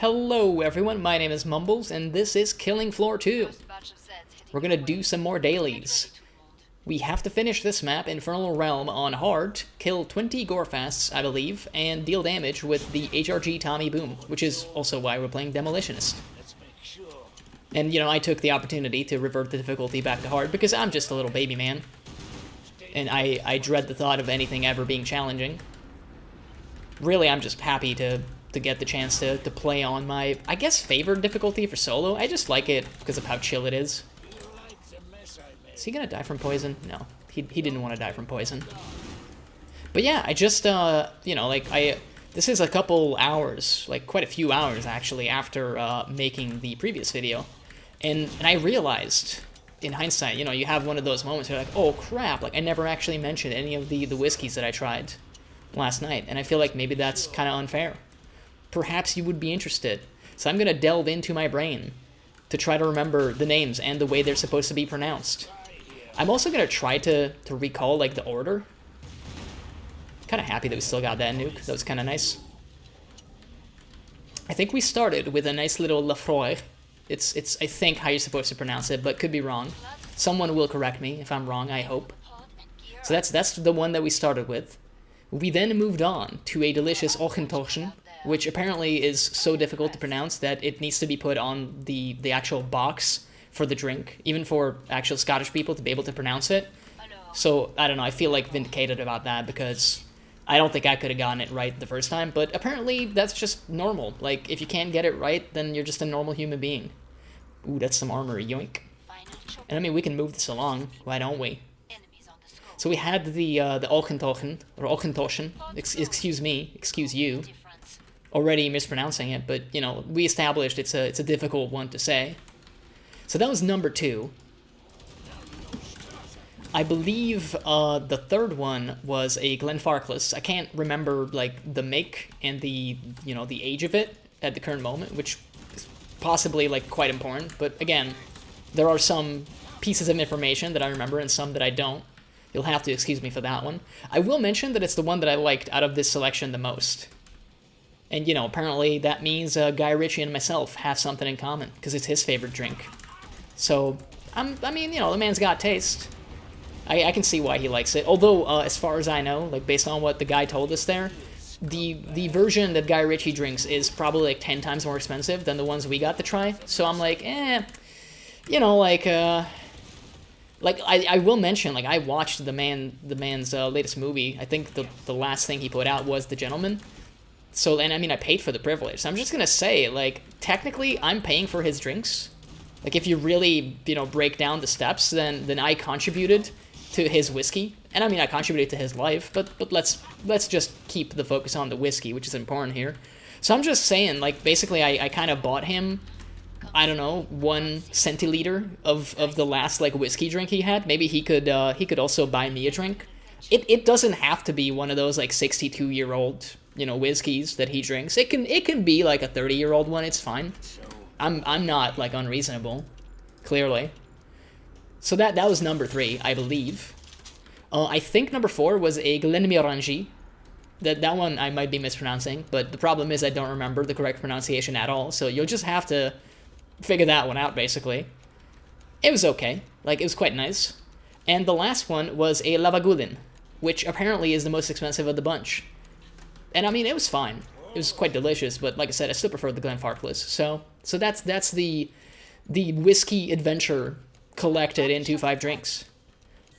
Hello everyone, my name is Mumbles, and this is Killing Floor 2. We're gonna do some more dailies. We have to finish this map, Infernal Realm, on hard, kill 20 Gorefasts, I believe, and deal damage with the HRG Tommy Boom, which is also why we're playing Demolitionist. And, you know, I took the opportunity to revert the difficulty back to hard, because I'm just a little baby man. And I dread the thought of anything ever being challenging. Really, I'm just happy to get the chance to play on my, I guess, favored difficulty for solo. I just like it because of how chill it is. Is he gonna die from poison? No, he didn't want to die from poison. But yeah, I just, you know, like, this is a couple hours, like quite a few hours actually, after making the previous video. And I realized, in hindsight, you know, you have one of those moments where you're like, oh crap, like I never actually mentioned any of the whiskeys that I tried last night. And I feel like maybe that's kind of unfair. Perhaps you would be interested. So I'm going to delve into my brain to try to remember the names and the way they're supposed to be pronounced. I'm also going to try to recall, like, the order. Kind of happy that we still got that nuke. That was kind of nice. I think we started with a nice little Lafroy. It's I think, how you're supposed to pronounce it, but could be wrong. Someone will correct me if I'm wrong, I hope. So that's the one that we started with. We then moved on to a delicious Ochentochen, which apparently is so difficult to pronounce that it needs to be put on the actual box for the drink, even for actual Scottish people to be able to pronounce it. So, I don't know, I feel like vindicated about that because I don't think I could have gotten it right the first time, but apparently that's just normal. Like, if you can't get it right, then you're just a normal human being. Ooh, that's some armor, yoink. And I mean, we can move this along, why don't we? So we had the Ochentochen, or Ochentochen, excuse me, excuse you, already mispronouncing it, but, you know, we established it's a difficult one to say. So that was number 2. I believe the third one was a Glenfarclas. I can't remember, like, the make and the, you know, the age of it at the current moment, which is possibly, like, quite important, but again, there are some pieces of information that I remember and some that I don't. You'll have to excuse me for that one. I will mention that it's the one that I liked out of this selection the most. And, you know, apparently that means Guy Ritchie and myself have something in common, because it's his favorite drink. So, I mean, you know, the man's got taste. I can see why he likes it. Although, as far as I know, like, based on what the guy told us there, the version that Guy Ritchie drinks is probably, like, 10 times more expensive than the ones we got to try. So I'm like, you know, like, I will mention, like, I watched the man's latest movie. I think the last thing he put out was The Gentleman. So, and I mean, I paid for the privilege. So I'm just gonna say, like, technically, I'm paying for his drinks. Like, if you really, you know, break down the steps, then I contributed to his whiskey. And I mean, I contributed to his life, but let's just keep the focus on the whiskey, which is important here. So I'm just saying, like, basically, I kind of bought him, I don't know, 1 centiliter of the last, like, whiskey drink he had. Maybe he could also buy me a drink. It doesn't have to be one of those, like, 62-year-old, you know, whiskeys that he drinks. It can be like a 30-year-old one. It's fine. I'm not, like, unreasonable, clearly. So that was number 3, I believe. I think number 4 was a Glenmorangie. That one I might be mispronouncing, but the problem is I don't remember the correct pronunciation at all. So you'll just have to figure that one out, basically. It was okay. Like, it was quite nice. And the last one was a Lavagulin, which apparently is the most expensive of the bunch. And I mean, it was fine. It was quite delicious, but like I said, I still prefer the Glenfarclas. So that's the whiskey adventure collected into 5 drinks.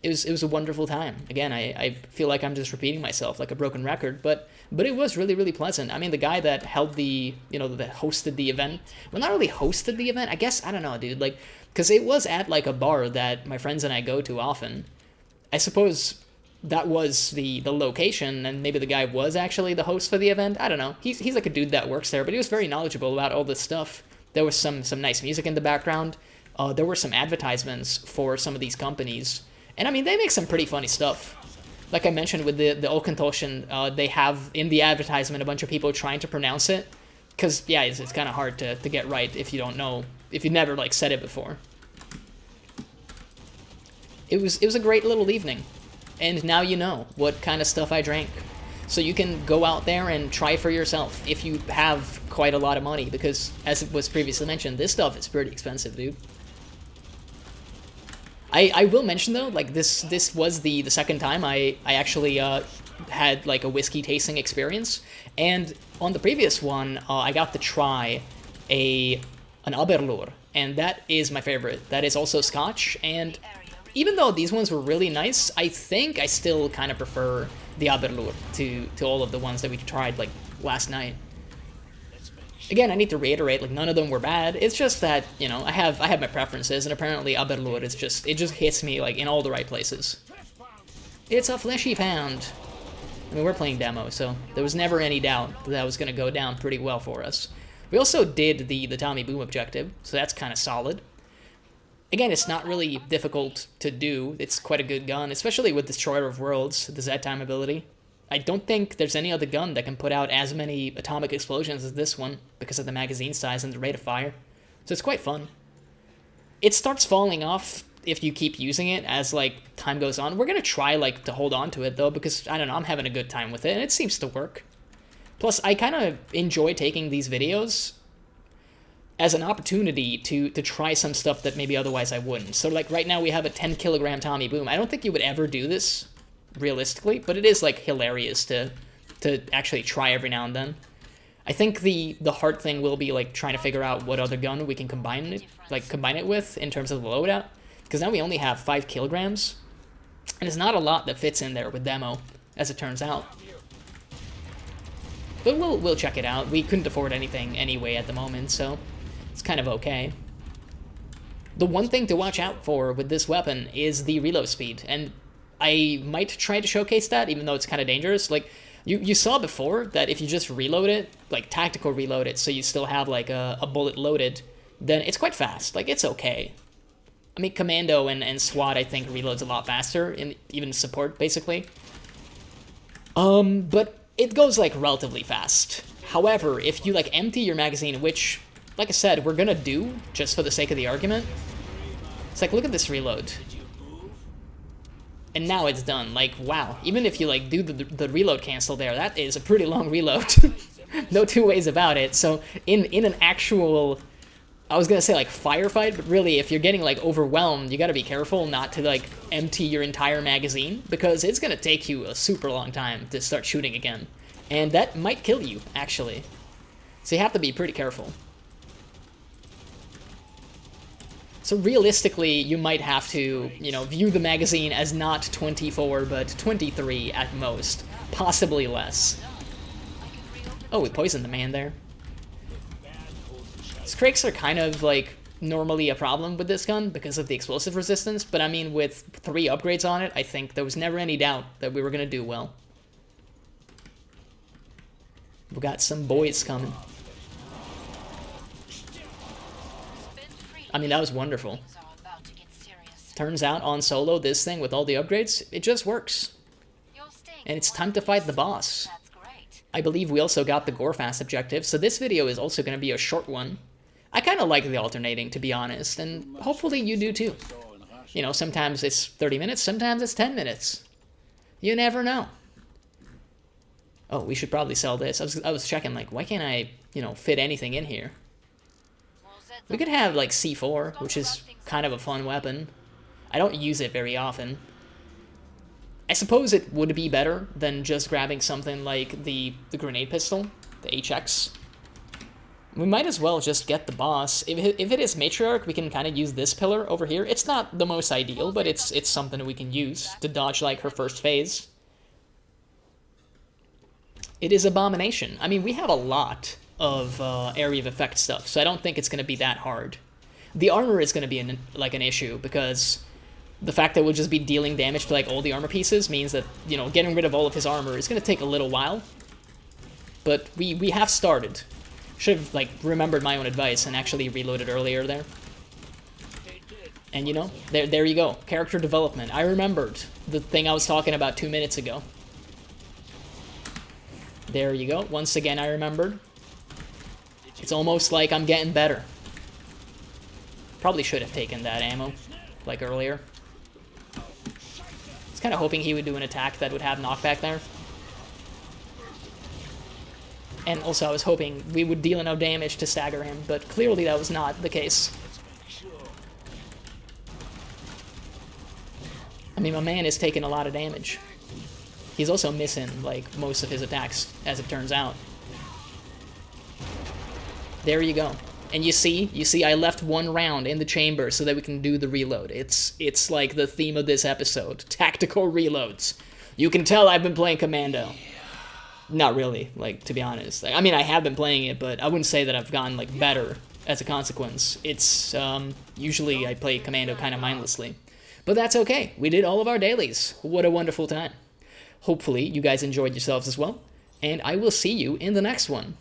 It was a wonderful time. Again, I feel like I'm just repeating myself like a broken record, but it was really, really pleasant. I mean, the guy that held the, you know, that hosted the event, well, not really hosted the event, I guess, I don't know, dude, like, because it was at, like, a bar that my friends and I go to often. I suppose that was the location, and maybe the guy was actually the host for the event. I don't know. He's like a dude that works there, but he was very knowledgeable about all this stuff. There was some nice music in the background. There were some advertisements for some of these companies. And I mean, they make some pretty funny stuff. Like I mentioned with the Ochentochen, they have in the advertisement a bunch of people trying to pronounce it. Because, yeah, it's kind of hard to get right if you don't know, if you've never, like, said it before. It was a great little evening. And now you know what kind of stuff I drank. So you can go out there and try for yourself if you have quite a lot of money, because as it was previously mentioned, this stuff is pretty expensive, dude. I will mention though, like this was the second time I actually had like a whiskey tasting experience, and on the previous one I got to try an Aberlour, and that is my favorite. That is also Scotch, and even though these ones were really nice, I think I still kind of prefer the Aberlour to all of the ones that we tried like last night. Again, I need to reiterate, like, none of them were bad. It's just that, you know, I have my preferences, and apparently Aberlour is just, it just hits me, like, in all the right places. It's a fleshy pound. I mean, we're playing demo, so there was never any doubt that was going to go down pretty well for us. We also did the Tommy Boom objective, so that's kind of solid. Again, it's not really difficult to do. It's quite a good gun, especially with Destroyer of Worlds, the Z-Time ability. I don't think there's any other gun that can put out as many atomic explosions as this one because of the magazine size and the rate of fire. So it's quite fun. It starts falling off if you keep using it as, like, time goes on. We're going to try, like, to hold on to it, though, because, I don't know, I'm having a good time with it, and it seems to work. Plus, I kind of enjoy taking these videos as an opportunity to try some stuff that maybe otherwise I wouldn't. So, like, right now we have a 10-kilogram Tommy Boom. I don't think you would ever do this realistically, but it is, like, hilarious to actually try every now and then. I think the hard thing will be, like, trying to figure out what other gun we can combine it with in terms of the loadout, because now we only have 5 kilograms, and it's not a lot that fits in there with demo, as it turns out. But we'll check it out. We couldn't afford anything anyway at the moment, so it's kind of okay. The one thing to watch out for with this weapon is the reload speed, and I might try to showcase that, even though it's kind of dangerous. Like, you saw before that if you just reload it, like tactical reload it, so you still have like a bullet loaded, then it's quite fast. Like, it's okay. I mean, Commando and SWAT, I think, reloads a lot faster, in even support, basically. But it goes, like, relatively fast. However, if you, like, empty your magazine, which, like I said, we're gonna do, just for the sake of the argument, it's like, look at this reload. And now it's done. Like, wow. Even if you, like, do the reload cancel there, that is a pretty long reload. No two ways about it. So, in an actual, I was gonna say, like, firefight, but really, if you're getting, like, overwhelmed, you gotta be careful not to, like, empty your entire magazine, because it's gonna take you a super long time to start shooting again. And that might kill you, actually. So you have to be pretty careful. So realistically, you might have to, you know, view the magazine as not 24, but 23 at most. Possibly less. Oh, we poisoned the man there. Scrakes are kind of, like, normally a problem with this gun because of the explosive resistance, but I mean, with 3 upgrades on it, I think there was never any doubt that we were going to do well. We got some boys coming. I mean, that was wonderful. Turns out, on solo, this thing, with all the upgrades, it just works. And it's time to fight the boss. I believe we also got the Gorefast objective, so this video is also going to be a short one. I kind of like the alternating, to be honest, and hopefully you do too. You know, sometimes it's 30 minutes, sometimes it's 10 minutes. You never know. Oh, we should probably sell this. I was checking, like, why can't I, you know, fit anything in here? We could have, like, C4, which is kind of a fun weapon. I don't use it very often. I suppose it would be better than just grabbing something like the grenade pistol, the HX. We might as well just get the boss. If it is Matriarch, we can kind of use this pillar over here. It's not the most ideal, but it's something we can use to dodge, like, her first phase. It is Abomination. I mean, we have a lot of area of effect stuff, so I don't think it's going to be that hard. The armor is going to be an issue, because the fact that we'll just be dealing damage to, like, all the armor pieces means that, you know, getting rid of all of his armor is going to take a little while. But we have started. Should have, like, remembered my own advice and actually reloaded earlier there. And, you know, there you go. Character development. I remembered the thing I was talking about 2 minutes ago. There you go. Once again, I remembered. It's almost like I'm getting better. Probably should have taken that ammo, like earlier. I was kind of hoping he would do an attack that would have knockback there. And also I was hoping we would deal enough damage to stagger him, but clearly that was not the case. I mean, my man is taking a lot of damage. He's also missing, like, most of his attacks, as it turns out. There you go. And you see, I left one round in the chamber so that we can do the reload. It's like the theme of this episode. Tactical reloads. You can tell I've been playing Commando. Not really, like, to be honest. I mean, I have been playing it, but I wouldn't say that I've gotten, like, better as a consequence. It's, usually I play Commando kind of mindlessly. But that's okay. We did all of our dailies. What a wonderful time. Hopefully, you guys enjoyed yourselves as well. And I will see you in the next one.